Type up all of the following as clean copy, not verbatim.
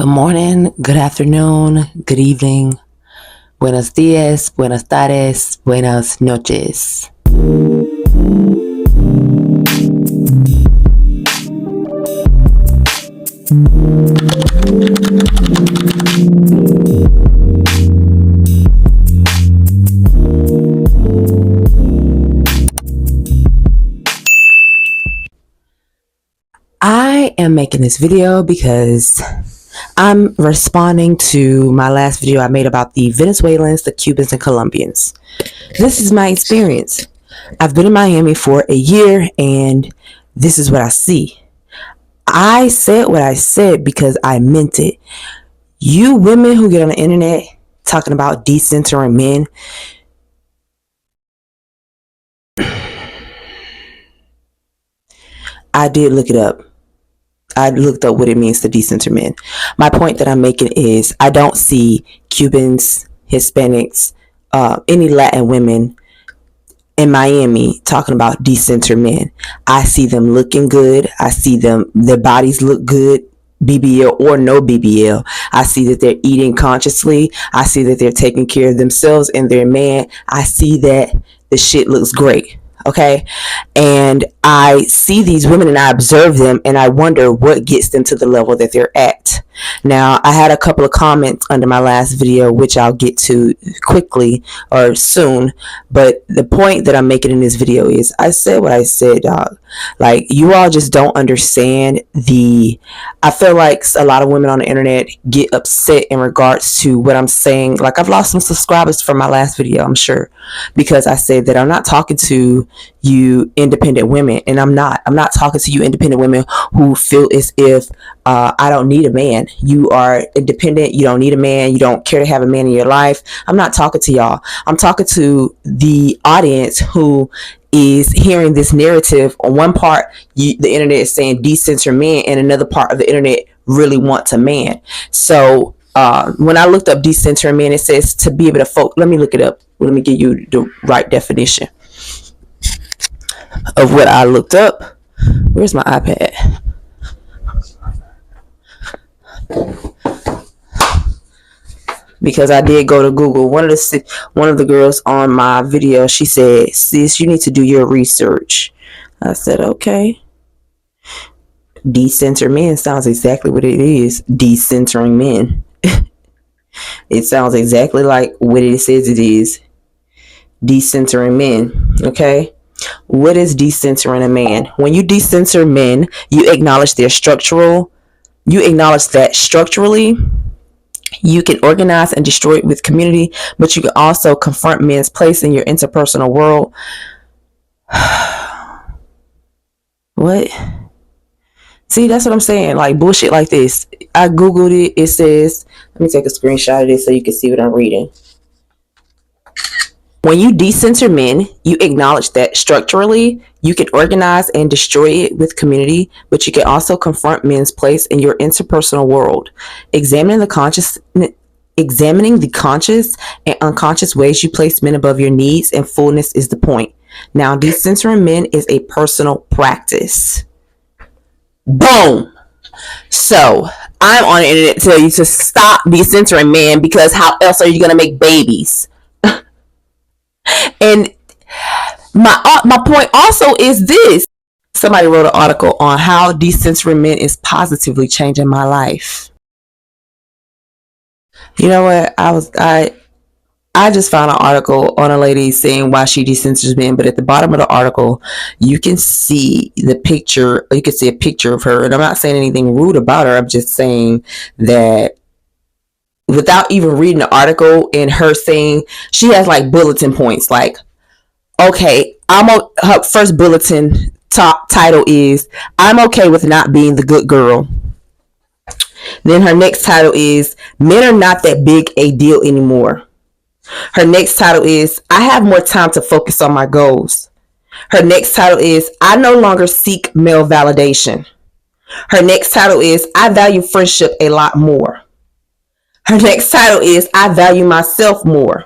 Good morning, good afternoon, good evening. Buenos dias, buenas tardes, buenas noches. I am making this video because I'm responding to my last video I made about the Venezuelans, the Cubans, and Colombians. This is my experience. I've been in Miami for a year and this is what I see. I said what I said because I meant it. You women who get on the internet talking about decentering men, I did look it up. I looked up what it means to decenter men. My point that I'm making is I don't see Cubans, Hispanics, any Latin women in Miami talking about decenter men. I see them looking good. I see their bodies look good, BBL or no BBL. I see that they're eating consciously. I see that they're taking care of themselves and their man. I see that the shit looks great. Okay. And I see these women and I observe them and I wonder what gets them to the level that they're at. Now, I had a couple of comments under my last video, which I'll get to quickly or soon. But the point that I'm making in this video is I said what I said, dog. Like, you all just don't understand I feel like a lot of women on the internet get upset in regards to what I'm saying. Like, I've lost some subscribers from my last video, I'm sure, because I said that I'm not talking to you independent women, and I'm not talking to you independent women who feel as if I don't need a man. You are independent, you don't need a man, you don't care to have a man in your life. I'm not talking to y'all. I'm talking to the audience who is hearing this narrative. On one part, the internet is saying decenter men, and another part of the internet really wants a man. So when I looked up decenter men, it says to be able to let me look it up. Let me give you the right definition of what I looked up. Where's my iPad? Because I did go to Google. One of the girls on my video, she said, "Sis, you need to do your research." I said, "Okay." Decenter men sounds exactly what it is. Decentering men. It sounds exactly like what it says it is. Decentering men. Okay. What is decentering a man? When you decenter men, you acknowledge that structurally you can organize and destroy it with community, but you can also confront men's place in your interpersonal world. What? See, that's what I'm saying. Like bullshit like this. I Googled it. It says, let me take a screenshot of this so you can see what I'm reading. When you decenter men, you acknowledge that structurally you can organize and destroy it with community, but you can also confront men's place in your interpersonal world. Examining the conscious and unconscious ways you place men above your needs and fullness is the point. Now, decentering men is a personal practice. Boom. So I'm on the internet to tell you to stop decentering men, because how else are you going to make babies? And my point also is this. Somebody wrote an article on how decentering men is positively changing my life. You know what? I just found an article on a lady saying why she decenters men, but at the bottom of the article, you can see the picture. You can see a picture of her, and I'm not saying anything rude about her. I'm just saying that without even reading the article, and her saying, she has like bulletin points, like, okay, her first bulletin top title is, "I'm okay with not being the good girl." Then her next title is, "Men are not that big a deal anymore." Her next title is, "I have more time to focus on my goals." Her next title is, "I no longer seek male validation." Her next title is, "I value friendship a lot more." Her next title is, "I value myself more."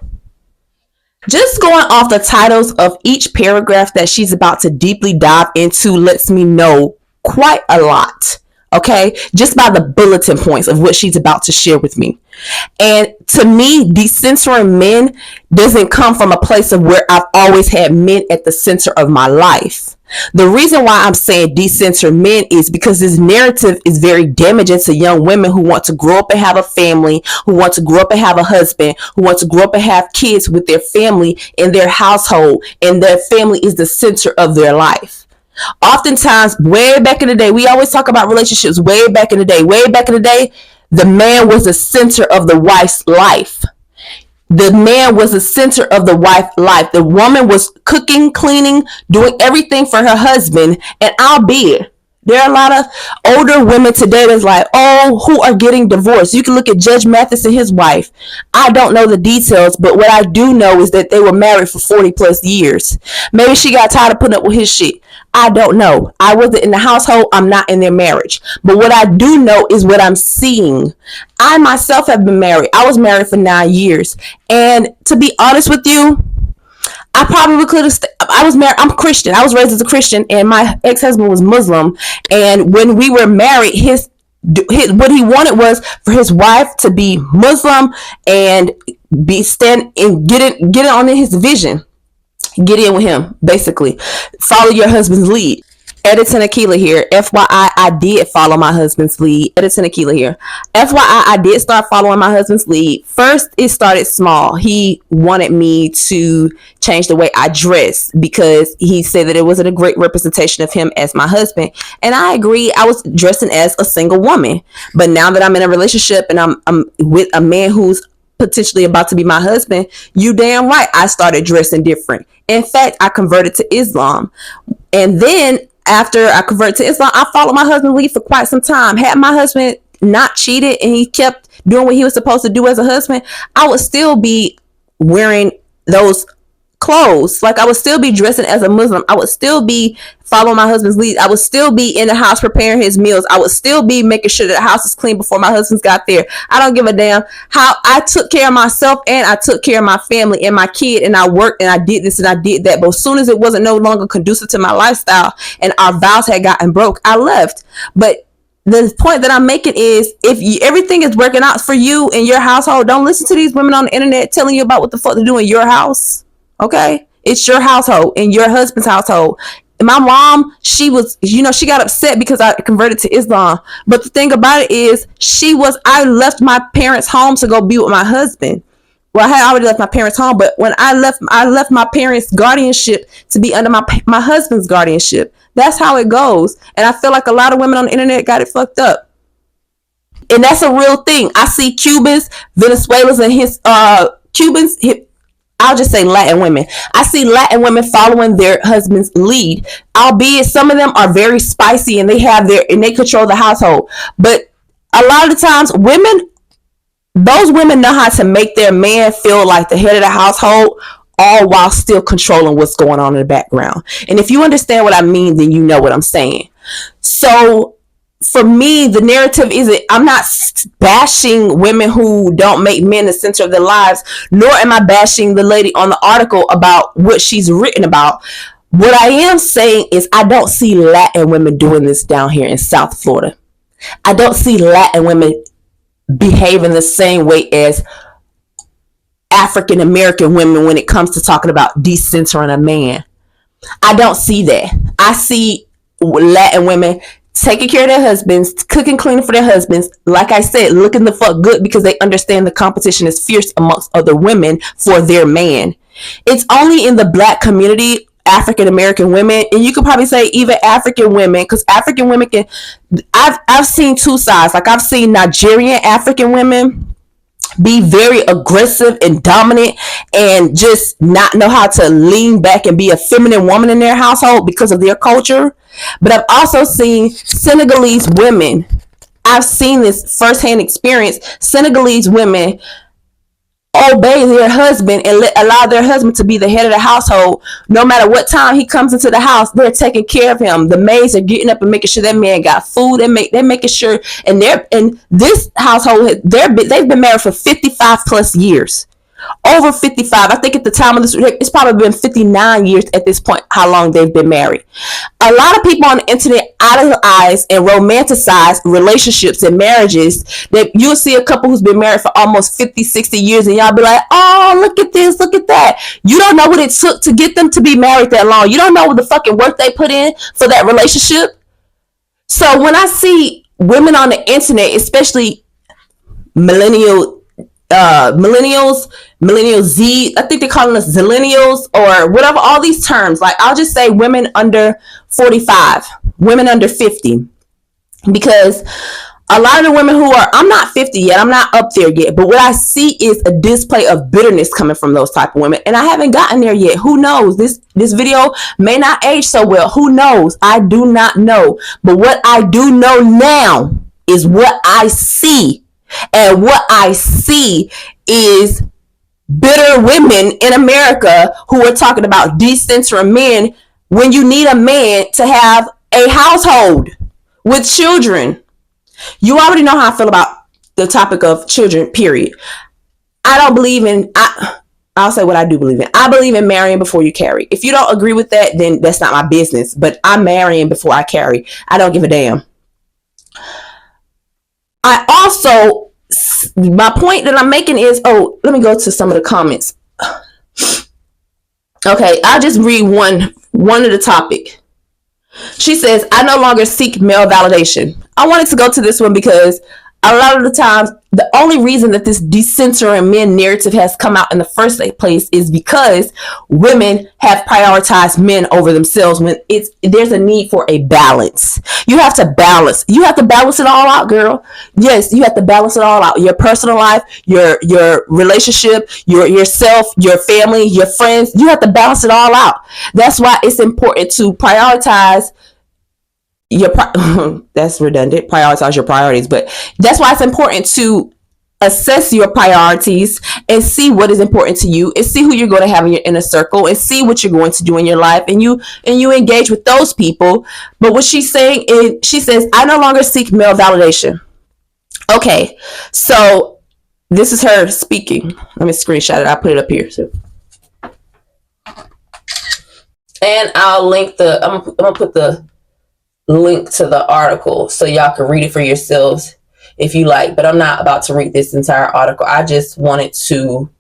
Just going off the titles of each paragraph that she's about to deeply dive into lets me know quite a lot Okay, just by the bulletin points of what she's about to share with me. And to me, decentering men doesn't come from a place of where I've always had men at the center of my life. The reason why I'm saying decenter men is because this narrative is very damaging to young women who want to grow up and have a family, who want to grow up and have a husband, who want to grow up and have kids with their family in their household, and their family is the center of their life. Oftentimes, way back in the day, we always talk about relationships. Way back in the day, the man was the center of the wife's life. The man was the center of the wife's life. The woman was cooking, cleaning, doing everything for her husband. And albeit, there are a lot of older women today that's like, oh, who are getting divorced. You can look at Judge Mathis and his wife. I don't know the details, but what I do know is that they were married for 40 plus years. Maybe she got tired of putting up with his shit. I don't know. I wasn't in the household. I'm not in their marriage. But what I do know is what I'm seeing. I myself have been married. I was married for 9 years. And to be honest with you, I probably could have. I was married. I'm Christian. I was raised as a Christian, and my ex-husband was Muslim. And when we were married, his what he wanted was for his wife to be Muslim and be stand and get it on his vision. Get in with him, basically. Follow your husband's lead. Editing Akiela here. FYI, I did follow my husband's lead. Editing Akiela here. FYI, I did start following my husband's lead. First, it started small. He wanted me to change the way I dress because he said that it wasn't a great representation of him as my husband. And I agree. I was dressing as a single woman. But now that I'm in a relationship and I'm with a man who's potentially about to be my husband, you damn right I started dressing different. In fact, I converted to Islam. And then after I converted to Islam, I followed my husband's lead for quite some time. Had my husband not cheated and he kept doing what he was supposed to do as a husband, I would still be wearing those clothes. Like, I would still be dressing as a Muslim. I would still be following my husband's lead. I would still be in the house preparing his meals. I would still be making sure that the house is clean before my husband's got there. I don't give a damn how I took care of myself, and I took care of my family and my kid, and I worked and I did this and I did that. But as soon as it wasn't no longer conducive to my lifestyle and our vows had gotten broke, I left. But the point that I'm making is, if everything is working out for you in your household, don't listen to these women on the internet telling you about what the fuck to do in your house. Okay, it's your household and your husband's household. And my mom, she was, she got upset because I converted to Islam. But the thing about it is, I left my parents' home to go be with my husband. Well, I had already left my parents' home, but when I left my parents' guardianship to be under my husband's guardianship. That's how it goes. And I feel like a lot of women on the internet got it fucked up. And that's a real thing. I see Cubans, Venezuelans, and Cubans. I'll just say Latin women. I see Latin women following their husband's lead, albeit some of them are very spicy and they control the household. But a lot of the times, those women know how to make their man feel like the head of the household, all while still controlling what's going on in the background. And if you understand what I mean, then you know what I'm saying. So for me, the narrative isn't, I'm not bashing women who don't make men the center of their lives, nor am I bashing the lady on the article about what she's written about. What I am saying is, I don't see Latin women doing this down here in South Florida. I don't see Latin women behaving the same way as African American women when it comes to talking about decentering a man. I don't see that. I see Latin women taking care of their husbands, cooking, cleaning for their husbands. Like I said, looking the fuck good because they understand the competition is fierce amongst other women for their man. It's only in the Black community, African American women, and you could probably say even African women, because African women can. I've seen two sides. Like, I've seen Nigerian African women be very aggressive and dominant and just not know how to lean back and be a feminine woman in their household because of their culture. But I've also seen Senegalese women. I've seen this firsthand experience. Senegalese women obey their husband and allow their husband to be the head of the household. No matter what time he comes into the house, they're taking care of him. The maids are getting up and making sure that man got food. They're making sure, and this household, they've been married for 55 plus years. Over 55. I think at the time of this, it's probably been 59 years at this point, how long they've been married. A lot of people on the internet idolize and romanticize relationships and marriages that you'll see a couple who's been married for almost 50, 60 years and y'all be like, oh, look at this, look at that. You don't know what it took to get them to be married that long. You don't know what the fucking work they put in for that relationship. So when I see women on the internet, especially millennials, millennial Z, I think they're calling us zillennials or whatever, all these terms. Like, I'll just say women under 45, women under 50, because a lot of the women who are, I'm not 50 yet, I'm not up there yet, but what I see is a display of bitterness coming from those type of women, and I haven't gotten there yet. Who knows? This video may not age so well. Who knows? I do not know. But what I do know now is what I see. And what I see is bitter women in America who are talking about decentering men when you need a man to have a household with children. You already know how I feel about the topic of children, period. I don't believe in, I'll say what I do believe in. I believe in marrying before you carry. If you don't agree with that, then that's not my business. But I'm marrying before I carry. I don't give a damn. I also, my point that I'm making is, oh, let me go to some of the comments. Okay, I'll just read one of the topic. She says, I no longer seek male validation. I wanted to go to this one because a lot of the times, the only reason that this decentering men narrative has come out in the first place is because women have prioritized men over themselves when there's a need for a balance. You have to balance. You have to balance it all out, girl. Yes, you have to balance it all out. Your personal life, your relationship, yourself, your family, your friends. You have to balance it all out. That's why it's important to prioritize that's redundant, prioritize your priorities, but that's why it's important to assess your priorities and see what is important to you and see who you're going to have in your inner circle and see what you're going to do in your life, and you engage with those people. But what she's saying is, she says, I no longer seek male validation. Okay, so this is her speaking. Let me screenshot it. I'll put it up here. So, and I'll link I'm gonna put the link to the article so y'all can read it for yourselves if you like, but I'm not about to read this entire article. I just wanted to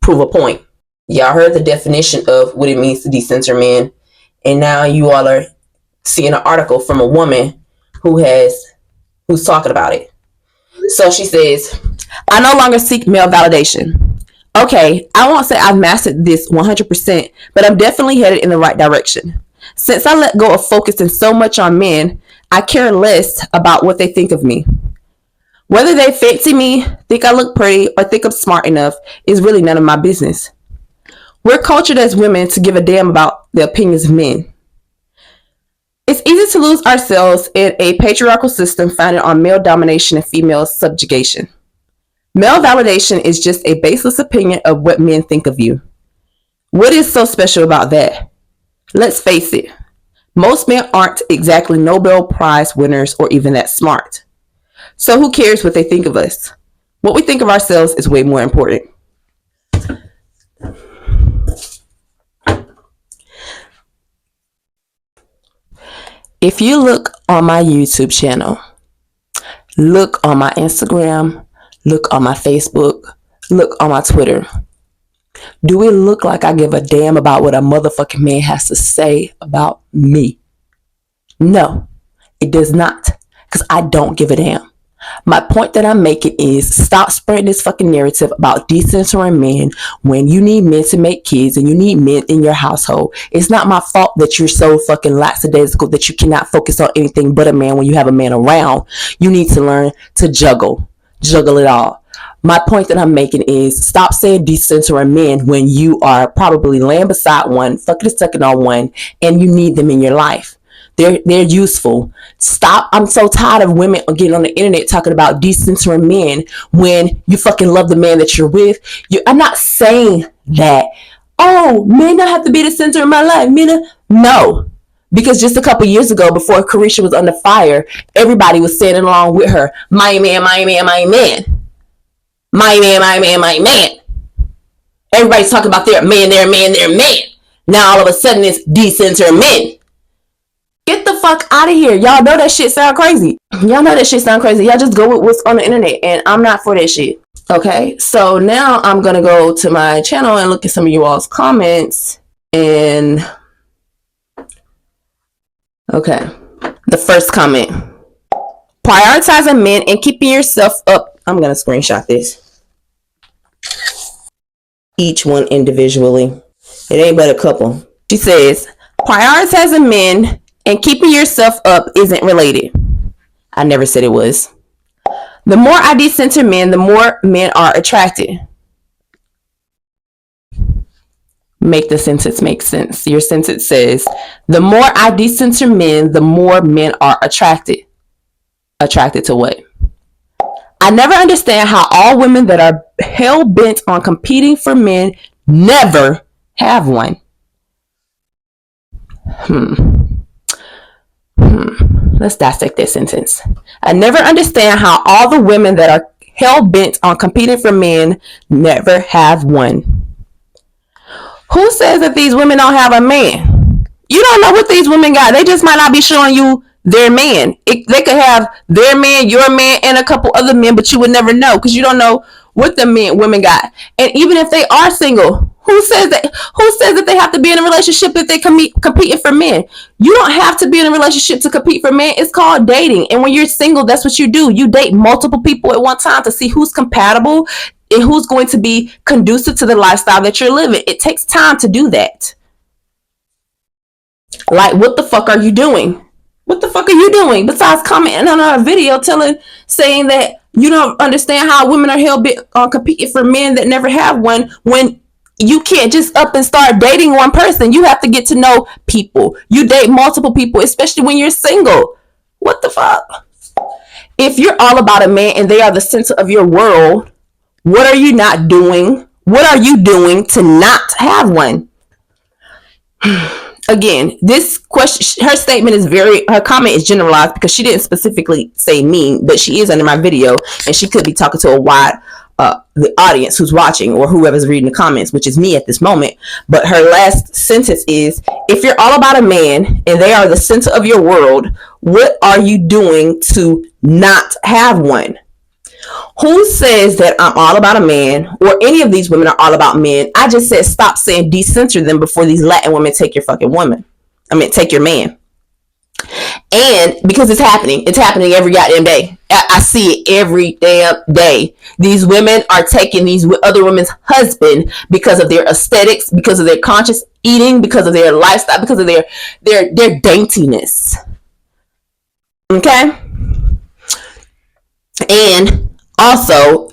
prove a point. Y'all heard the definition of what it means to decenter men, and now you all are seeing an article from a woman who's talking about it. So she says, I no longer seek male validation. Okay, I won't say I've mastered this 100%, but I'm definitely headed in the right direction. Since I let go of focusing so much on men, I care less about what they think of me. Whether they fancy me, think I look pretty, or think I'm smart enough is really none of my business. We're cultured as women to give a damn about the opinions of men. It's easy to lose ourselves in a patriarchal system founded on male domination and female subjugation. Male validation is just a baseless opinion of what men think of you. What is so special about that? Let's face it, most men aren't exactly Nobel Prize winners or even that smart. So who cares what they think of us? What we think of ourselves is way more important. If you look on my YouTube channel, look on my Instagram, look on my Facebook, look on my Twitter, do it look like I give a damn about what a motherfucking man has to say about me? No, it does not, because I don't give a damn. My point that I'm making is stop spreading this fucking narrative about decentering men when you need men to make kids and you need men in your household. It's not my fault that you're so fucking lackadaisical that you cannot focus on anything but a man when you have a man around. You need to learn to juggle it all. My point that I'm making is stop saying decentering men when you are probably laying beside one, fucking sucking on one, and you need them in your life. They're useful. Stop. I'm so tired of women getting on the internet talking about decentering men when you fucking love the man that you're with. I'm not saying that, oh, men don't have to be the center of my life. No. Because just a couple years ago, before Carisha was under fire, everybody was singing along with her, my man, my man, my man. My man, my man, my man. Everybody's talking about their man, their man, their man. Now all of a sudden it's decenter men. Get the fuck out of here. Y'all know that shit sound crazy. Y'all know that shit sound crazy. Y'all just go with what's on the internet, and I'm not for that shit. Okay, so now I'm gonna go to my channel and look at some of you all's comments. And okay, the first comment: prioritizing men and keeping yourself up. I'm gonna screenshot this. Each one individually. It ain't but a couple. She says, prioritizing men and keeping yourself up isn't related. I never said it was. The more I decenter men, the more men are attracted. Make the sentence make sense. Your sentence says, the more I decenter men, the more men are attracted. Attracted to what? I never understand how all women that are hell-bent on competing for men never have one. Let's dissect that sentence. I never understand how all the women that are hell-bent on competing for men never have one. Who says that these women don't have a man? You don't know what these women got. They just might not be showing you their man. They could have their man, your man, and a couple other men, but you would never know because you don't know what the women got. And even if they are single, who says that they have to be in a relationship if they competing for men? You don't have to be in a relationship to compete for men. It's called dating. And when you're single, that's what you do. You date multiple people at one time to see who's compatible and who's going to be conducive to the lifestyle that you're living. It takes time to do that. Like, what the fuck are you doing? What the fuck are you doing besides commenting on a video saying that you don't understand how women are hell-bent on competing for men that never have one, when you can't just up and start dating one person. You have to get to know people. You date multiple people, especially when you're single. What the fuck? If you're all about a man and they are the center of your world, what are you not doing? What are you doing to not have one? Again, this question, her comment is generalized because she didn't specifically say me, but she is under my video and she could be talking to a wide the audience who's watching or whoever's reading the comments, which is me at this moment. But her last sentence is, if you're all about a man and they are the center of your world, what are you doing to not have one? Who says that I'm all about a man, or any of these women are all about men? I just said stop saying decenter them before these Latin women take your fucking woman. Take your man. And because it's happening every goddamn day. I see it every damn day. These women are taking these other women's husband because of their aesthetics, because of their conscious eating, because of their lifestyle, because of their daintiness. Okay? And also,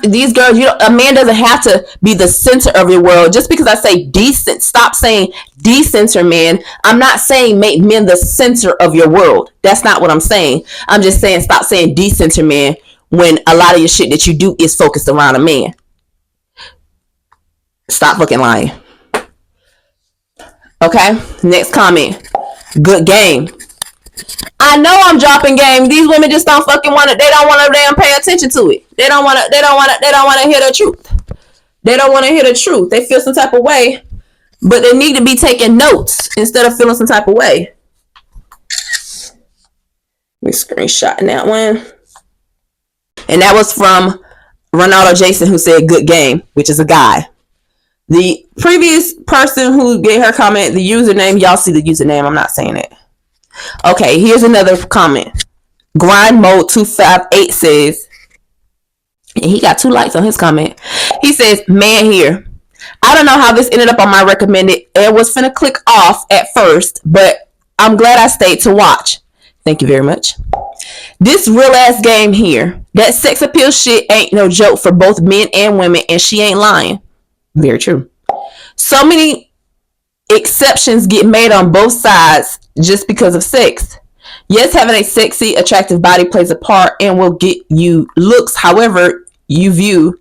these girls, a man doesn't have to be the center of your world. Just because I say decent, stop saying decenter men. I'm not saying make men the center of your world. That's not what I'm saying. I'm just saying stop saying decenter men when a lot of your shit that you do is focused around a man. Stop fucking lying. Okay, next comment. Good game. I know I'm dropping game. These women just don't fucking want it. They don't want to damn pay attention to it. They don't want to hear the truth. They don't want to hear the truth. They feel some type of way, but they need to be taking notes instead of feeling some type of way. Let me screenshot that one. And that was from Ronaldo Jason, who said good game, which is a guy. The previous person who gave her comment, the username, y'all see the username. I'm not saying it. Okay, here's another comment. Grind Mode 258 says, and he got 2 likes on his comment. He says, man here. I don't know how this ended up on my recommended. It was finna click off at first, but I'm glad I stayed to watch. Thank you very much. This real ass game here. That sex appeal shit ain't no joke for both men and women, and she ain't lying. Very true. So many exceptions get made on both sides just because of sex. Yes, having a sexy, attractive body plays a part and will get you looks however you view,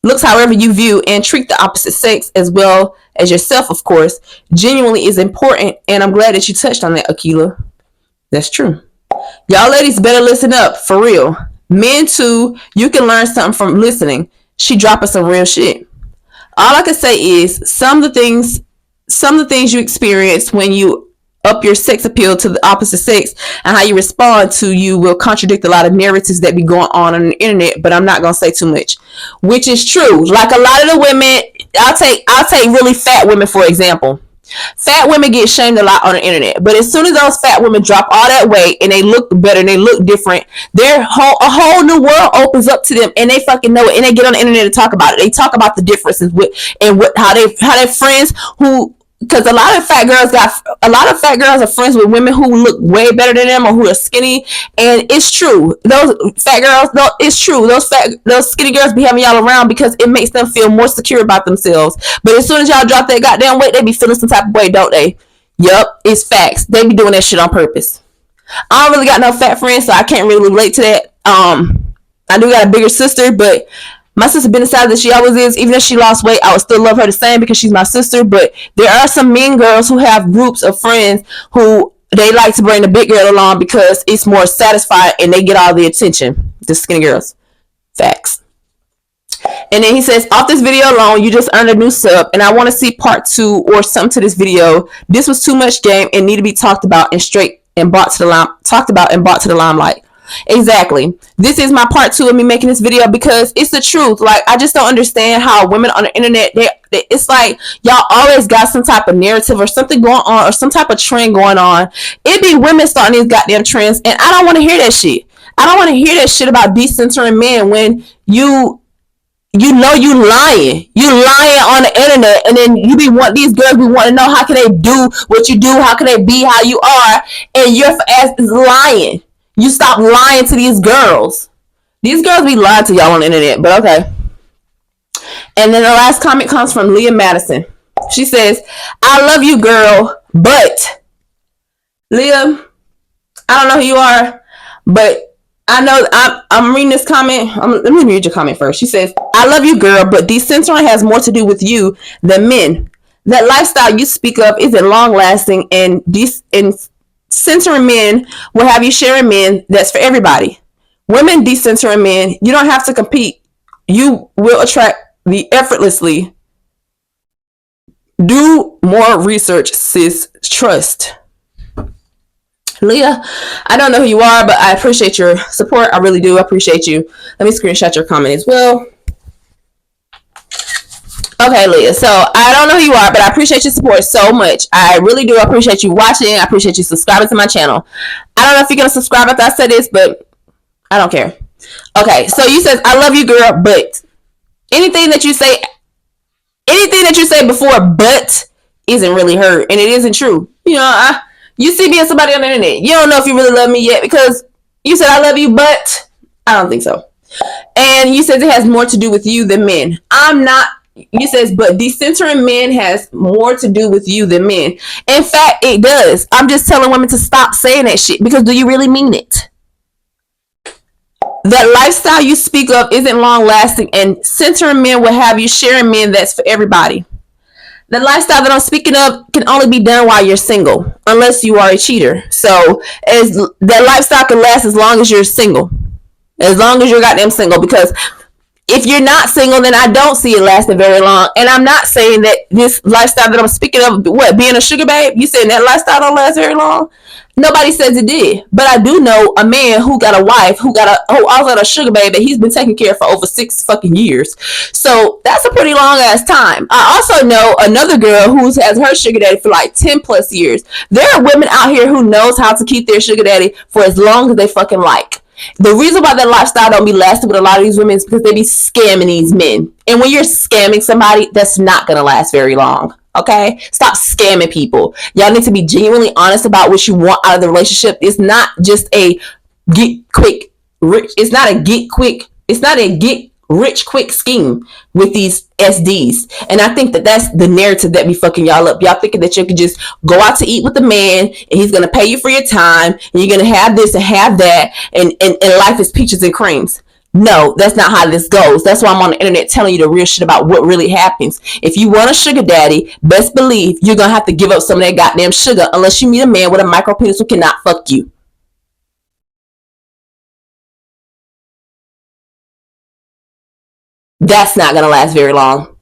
and treat the opposite sex as well as yourself, of course, genuinely is important, and I'm glad that you touched on that, Akiela. That's true. Y'all ladies better listen up, for real. Men too, you can learn something from listening. She dropping some real shit. All I can say is some of the things you experience when you up your sex appeal to the opposite sex and how you respond to you will contradict a lot of narratives that be going on the internet, but I'm not gonna say too much. Which is true. Like a lot of the women, I'll take really fat women for example. Fat women get shamed a lot on the internet, but as soon as those fat women drop all that weight and they look better and they look different, a whole new world opens up to them, and they fucking know it, and they get on the internet to talk about it. They talk about the differences with and what how they friends who, because a lot of fat girls are friends with women who look way better than them or who are skinny, and it's true. Those fat girls, no, it's true. Those skinny girls be having y'all around because it makes them feel more secure about themselves. But as soon as y'all drop that goddamn weight, they be feeling some type of way, don't they? Yup, it's facts. They be doing that shit on purpose. I don't really got no fat friends, so I can't really relate to that. I do got a bigger sister, but my sister been the size that she always is. Even if she lost weight, I would still love her the same because she's my sister. But there are some mean girls who have groups of friends who they like to bring the big girl along because it's more satisfying and they get all the attention. The skinny girls. Facts. And then he says, off this video alone, you just earned a new sub, and I want to see part 2 or something to this video. This was too much game and need to be talked about and brought to the limelight. Exactly. This is my part 2 of me making this video because it's the truth. Like, I just don't understand how women on the internet, it's like y'all always got some type of narrative or something going on or some type of trend going on. It be women starting these goddamn trends, and I don't want to hear that shit. I don't want to hear that shit about decentering men when you lying. You lying on the internet, and then these girls be want to know how can they do what you do, how can they be how you are, and your ass is lying. You stop lying to these girls. These girls be lying to y'all on the internet, but okay. And then the last comment comes from Leah Madison. She says, I love you, girl, but Leah, I don't know who you are, but I know I'm reading this comment. Let me read your comment first. She says, I love you, girl, but decentering has more to do with you than men. That lifestyle you speak of isn't long lasting, and censoring men will have you sharing men that's for everybody. Women decentering men, you don't have to compete. You will attract the effortlessly. Do more research, sis. Trust. Leah, I don't know who you are, but I appreciate your support. I really do appreciate you. Let me screenshot your comment as well. Okay, Leah. So I don't know who you are, but I appreciate your support so much. I really do appreciate you watching. I appreciate you subscribing to my channel. I don't know if you're gonna subscribe after I say this, but I don't care. Okay, so you said I love you, girl, but anything that you say before but isn't really heard, and it isn't true. You see me as somebody on the internet. You don't know if you really love me yet because you said I love you, but I don't think so. And you said it has more to do with you than men. I'm not. You says, but decentering men has more to do with you than men. In fact, it does. I'm just telling women to stop saying that shit because do you really mean it? That lifestyle you speak of isn't long lasting, and censoring men will have you sharing men that's for everybody. The lifestyle that I'm speaking of can only be done while you're single, unless you are a cheater. So that lifestyle can last as long as you're single. As long as you're goddamn single, because if you're not single, then I don't see it lasting very long. And I'm not saying that this lifestyle that I'm speaking of, being a sugar babe, you saying that lifestyle don't last very long? Nobody says it did. But I do know a man who got a wife, who also got a sugar babe that he's been taking care of for over 6 fucking years. So that's a pretty long ass time. I also know another girl who has her sugar daddy for like 10 plus years. There are women out here who knows how to keep their sugar daddy for as long as they fucking like. The reason why that lifestyle don't be lasting with a lot of these women is because they be scamming these men. And when you're scamming somebody, that's not going to last very long. Okay? Stop scamming people. Y'all need to be genuinely honest about what you want out of the relationship. It's not just a get quick rich. It's not a get rich quick scheme with these SDs. And I think that that's the narrative that be fucking y'all up. Y'all thinking that you could just go out to eat with the man and he's going to pay you for your time and you're going to have this and have that and life is peaches and creams. No, that's not how this goes. That's why I'm on the internet telling you the real shit about what really happens. If you want a sugar daddy, best believe you're going to have to give up some of that goddamn sugar unless you meet a man with a micro penis who cannot fuck you. That's not going to last very long.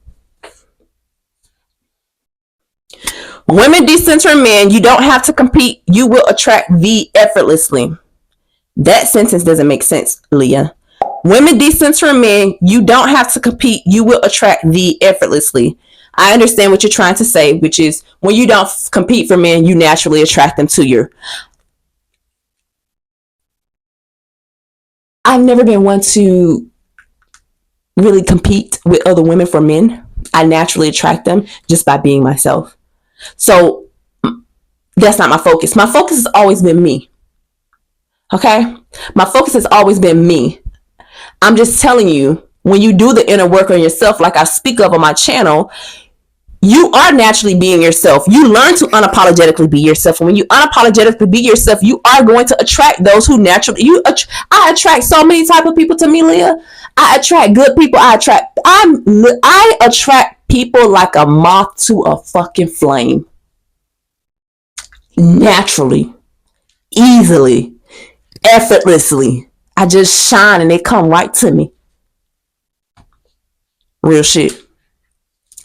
Women decentering men, you don't have to compete. You will attract thee effortlessly. That sentence doesn't make sense, Leah. Women decentering men, you don't have to compete. You will attract thee effortlessly. I understand what you're trying to say, which is when you don't compete for men, you naturally attract them to you. I've never been one to really compete with other women for men. I naturally attract them just by being myself. So that's not my focus. My focus has always been me. Okay? My focus has always been me. I'm just telling you, when you do the inner work on yourself, like I speak of on my channel, you are naturally being yourself. You learn to unapologetically be yourself. And when you unapologetically be yourself, you are going to attract those who naturally I attract so many type of people to me, Leah. I attract good people. I attract people like a moth to a fucking flame. Naturally, easily, effortlessly. I just shine and they come right to me. Real shit.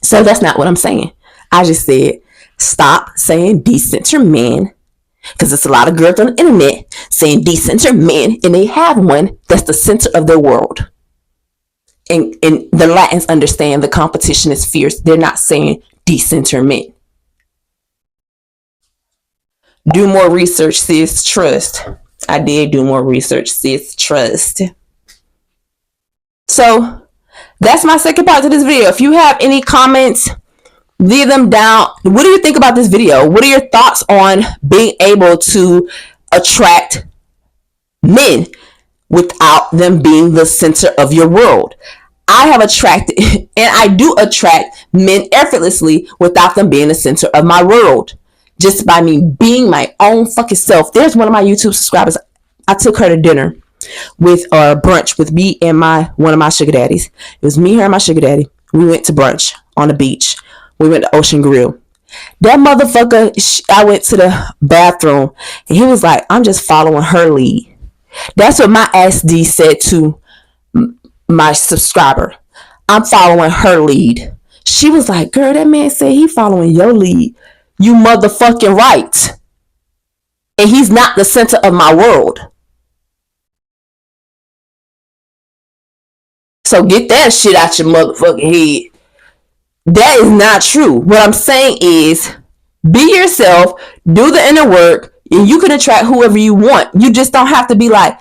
So that's not what I'm saying. I just said, stop saying decenter men, because there's a lot of girls on the internet saying decenter men, and they have one that's the center of their world. And the Latins understand the competition is fierce. They're not saying decenter men. Do more research, sis. Trust. I did do more research, sis. Trust. So that's my second part to this video. If you have any comments, leave them down. What do you think about this video? What are your thoughts on being able to attract men without them being the center of your world? I have attracted, and I do attract men effortlessly without them being the center of my world. Just by me being my own fucking self. There's one of my YouTube subscribers. I took her to dinner with brunch with me and one of my sugar daddies. It was me, her, and my sugar daddy. We went to brunch on the beach. We went to Ocean Grill. That motherfucker, I went to the bathroom and he was like, I'm just following her lead. That's what my SD said to my subscriber. I'm following her lead. She was like, girl, that man said he following your lead. You motherfucking right. And he's not the center of my world. So get that shit out your motherfucking head. That is not true. What I'm saying is, be yourself, do the inner work, and you can attract whoever you want. You just don't have to be like,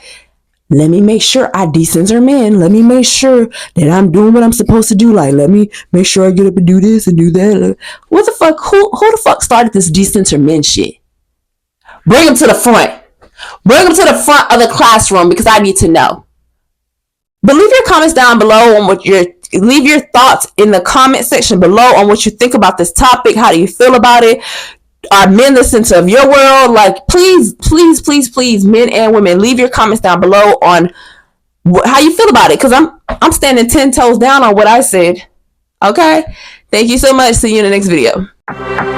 let me make sure I decenter men. Let me make sure that I'm doing what I'm supposed to do. Like, let me make sure I get up and do this and do that. What the fuck? Who the fuck started this decenter men shit? Bring them to the front. Bring them to the front of the classroom because I need to know. But leave your comments down below on leave your thoughts in the comment section below on what you think about this topic. How do you feel about it? Are men the center of your world? Like, please, please, please, please, men and women, leave your comments down below on how you feel about it. Because I'm standing 10 toes down on what I said. Okay? Thank you so much. See you in the next video.